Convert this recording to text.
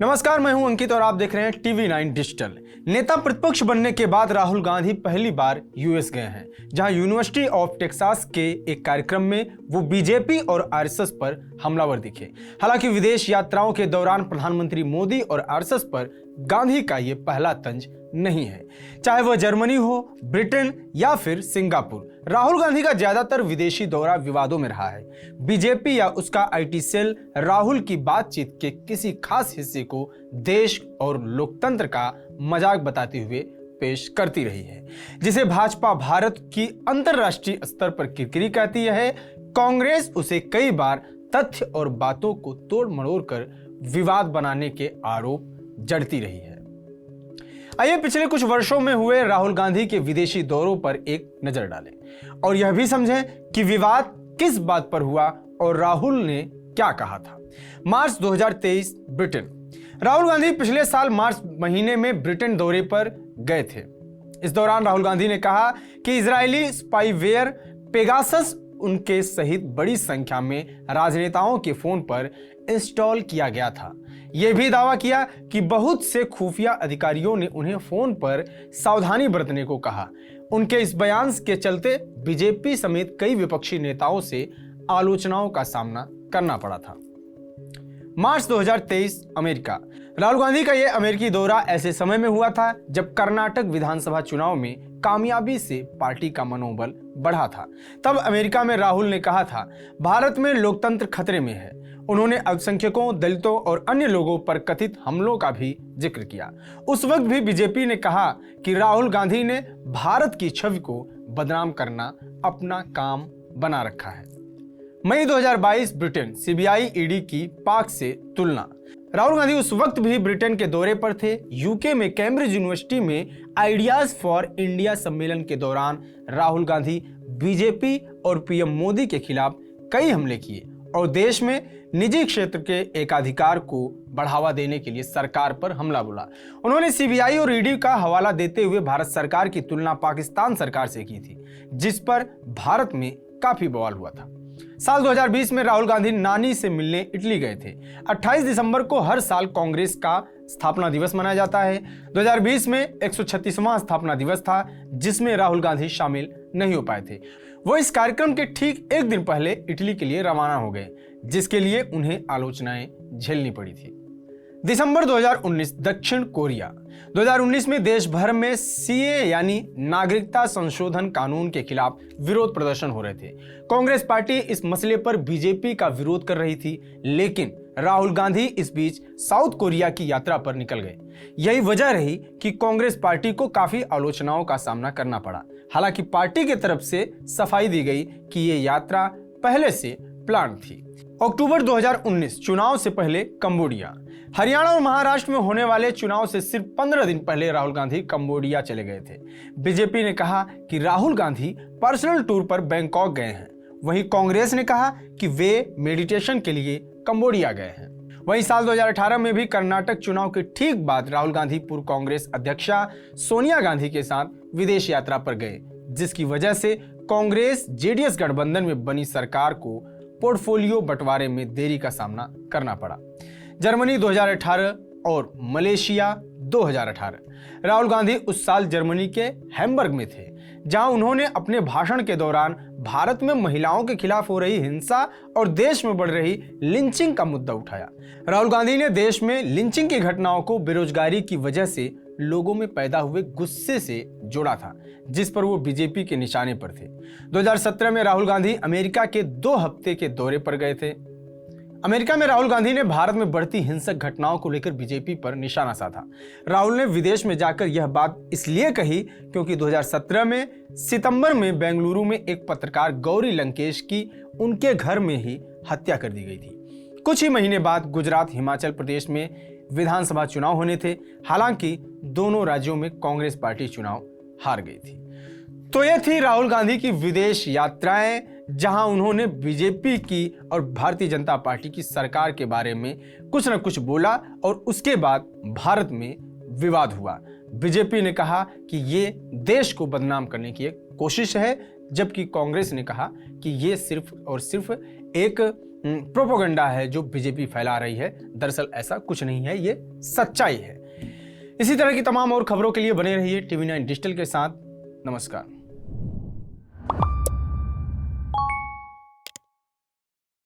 नमस्कार, मैं हूं अंकित और आप देख रहे हैं टीवी9 डिजिटल। नेता प्रतिपक्ष बनने के बाद राहुल गांधी पहली बार यूएस गए हैं, जहां यूनिवर्सिटी ऑफ टेक्सास के एक कार्यक्रम में वो बीजेपी और आरएसएस पर हमलावर दिखे। हालांकि विदेश यात्राओं के दौरान प्रधानमंत्री मोदी और आरएसएस पर गांधी का ये पहला तंज नहीं है। चाहे वह जर्मनी हो, ब्रिटेन या फिर सिंगापुर, राहुल गांधी का ज्यादातर विदेशी दौरा विवादों में रहा है। बीजेपी या उसका आईटी सेल राहुल की बातचीत के किसी खास हिस्से को देश और लोकतंत्र का मजाक बताते हुए पेश करती रही है, जिसे भाजपा भारत की अंतरराष्ट्रीय स्तर पर किरकिरी कहती है। कांग्रेस उसे कई बार तथ्य और बातों को तोड़ मरोड़ कर विवाद बनाने के आरोप जड़ती रही है। आइए पिछले कुछ वर्षों में हुए राहुल गांधी के विदेशी दौरों पर एक नजर डालें और यह भी समझें कि विवाद किस बात पर हुआ और राहुल ने क्या कहा था। मार्च 2023, ब्रिटेन। राहुल गांधी पिछले साल मार्च महीने में ब्रिटेन दौरे पर गए थे। इस दौरान राहुल गांधी ने कहा कि इजरायली स्पाईवेयर पेगासस उनके सहित बड़ी संख्या में राजनेताओं के फोन पर इंस्टॉल किया गया था। यह भी दावा किया कि बहुत से खुफिया अधिकारियों ने उन्हें फोन पर सावधानी बरतने को कहा। उनके इस बयान के चलते बीजेपी समेत कई विपक्षी नेताओं से आलोचनाओं का सामना करना पड़ा था। मार्च 2023, अमेरिका। राहुल गांधी का यह अमेरिकी दौरा ऐसे समय में हुआ था जब कर्नाटक विधानसभा चुनाव में कामयाबी से पार्टी का मनोबल बढ़ा था। तब अमेरिका में राहुल ने कहा था, भारत में लोकतंत्र खतरे में है। उन्होंने अल्पसंख्यकों, दलितों और अन्य लोगों पर कथित हमलों का भी जिक्र किया। उस वक्त भी बीजेपी ने कहा कि राहुल गांधी ने भारत की छवि को बदनाम करना अपना काम बना रखा है। मई 2022, ब्रिटेन। सीबीआई ईडी की पाक से तुलना। राहुल गांधी उस वक्त भी ब्रिटेन के दौरे पर थे। यूके में कैम्ब्रिज यूनिवर्सिटी में आइडियाज फॉर इंडिया सम्मेलन के दौरान राहुल गांधी बीजेपी और पीएम मोदी के खिलाफ कई हमले किए और देश में निजी क्षेत्र के एकाधिकार को बढ़ावा देने के लिए सरकार पर हमला बोला। उन्होंने सीबीआई और ईडी का हवाला देते हुए भारत सरकार की तुलना पाकिस्तान सरकार से की थी, जिस पर भारत में काफी बवाल हुआ था। साल 2020 में राहुल गांधी नानी से मिलने इटली गए थे। 28 दिसंबर को हर साल कांग्रेस का स्थापना दिवस मनाया जाता है। 2020 में 136वां स्थापना दिवस था, जिसमें राहुल गांधी शामिल नहीं हो पाए थे। वो इस कार्यक्रम के ठीक एक दिन पहले इटली के लिए रवाना हो गए, जिसके लिए उन्हें आलोचनाएं झेलनी पड़ी थी। दिसंबर 2019, दक्षिण कोरिया। 2019 में देश भर में सीए यानी नागरिकता संशोधन कानून के खिलाफ विरोध प्रदर्शन हो रहे थे। कांग्रेस पार्टी इस मसले पर बीजेपी का विरोध कर रही थी, लेकिन राहुल गांधी इस बीच साउथ कोरिया की यात्रा पर निकल गए। यही वजह रही कि कांग्रेस पार्टी को काफी आलोचनाओं का सामना करना पड़ा। हालांकि पार्टी की तरफ से सफाई दी गई कि ये यात्रा पहले से प्लान थी। अक्टूबर 2019, चुनाव से पहले कंबोडिया। हरियाणा और महाराष्ट्र में होने वाले चुनाव से सिर्फ 15 दिन पहले राहुल गांधी कंबोडिया चले गए थे। बीजेपी ने कहा कि राहुल गांधी पर्सनल टूर पर बैंकॉक गए हैं। वहीं कांग्रेस ने कहा कि वे मेडिटेशन के लिए कंबोडिया गए हैं। वहीं साल 2018 में भी कर्नाटक चुनाव के ठीक बाद राहुल गांधी पूर्व कांग्रेस अध्यक्षा सोनिया गांधी के साथ विदेश यात्रा पर गए, जिसकी वजह से कांग्रेस जेडीएस गठबंधन में बनी सरकार को पोर्टफोलियो बंटवारे में देरी का सामना करना पड़ा। जर्मनी 2018 और मलेशिया 2018। राहुल गांधी उस साल जर्मनी के हैम्बर्ग में थे, जहां उन्होंने अपने भाषण के दौरान भारत में महिलाओं के खिलाफ हो रही हिंसा और देश में बढ़ रही लिंचिंग का मुद्दा उठाया। राहुल गांधी ने देश में लिंचिंग की घटनाओं को बेरोजगारी की वजह से लोगों में पैदा हुए गुस्से से जोड़ा था, जिस पर वो बीजेपी के निशाने पर थे। 2017 में राहुल गांधी अमेरिका के 2 हफ्ते के दौरे पर गए थे। अमेरिका में राहुल गांधी ने भारत में बढ़ती हिंसक घटनाओं को लेकर बीजेपी पर निशाना साधा। राहुल ने विदेश में जाकर यह बात इसलिए कही क्योंकि 2017 में सितंबर में बेंगलुरु में एक पत्रकार गौरी लंकेश की उनके घर में ही हत्या कर दी गई थी। कुछ ही महीने बाद गुजरात, हिमाचल प्रदेश में विधानसभा चुनाव होने थे। हालांकि दोनों राज्यों में कांग्रेस पार्टी चुनाव हार गई थी। तो यह थी राहुल गांधी की विदेश यात्राएं, जहां उन्होंने बीजेपी की और भारतीय जनता पार्टी की सरकार के बारे में कुछ न कुछ बोला और उसके बाद भारत में विवाद हुआ। बीजेपी ने कहा कि ये देश को बदनाम करने की एक कोशिश है, जबकि कांग्रेस ने कहा कि ये सिर्फ और सिर्फ एक प्रोपोगंडा है जो बीजेपी फैला रही है। दरअसल ऐसा कुछ नहीं है, ये सच्चाई है। इसी तरह की तमाम और खबरों के लिए बने रहिए टीवी 9 डिजिटल के साथ। नमस्कार।